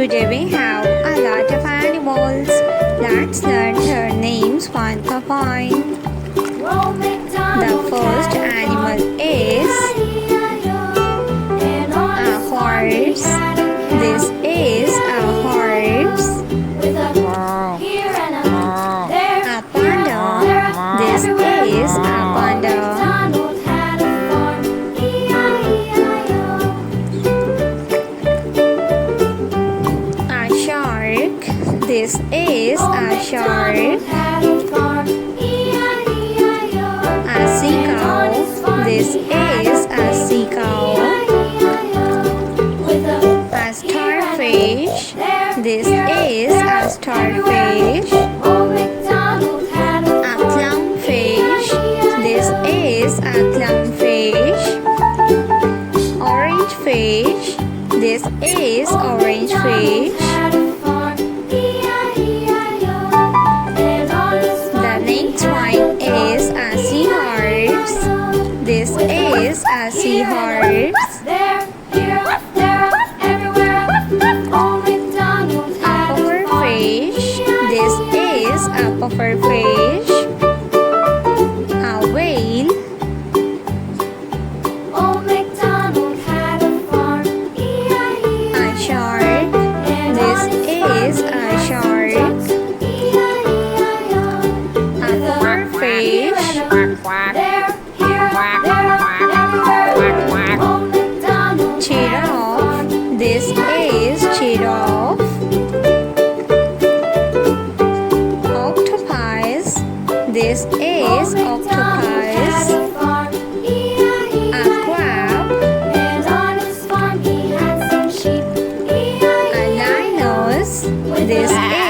Today we have a lot of animals. Let's learn their names one by one. The first animal is a horse. This is a horse. A panda. This is a panda. This is a shark. A seagull. This is a seagull. A starfish. This is a starfish. A clownfish. This is a clownfish. Orange fish. This is orange fish. Is a seahorse. This is a seahorse. A pufferfish. This is a pufferfish. A whale. A shark. This is a shark. Giraffe. This is giraffe. Octopus. This is octopus. A crab. A dinosaur. This is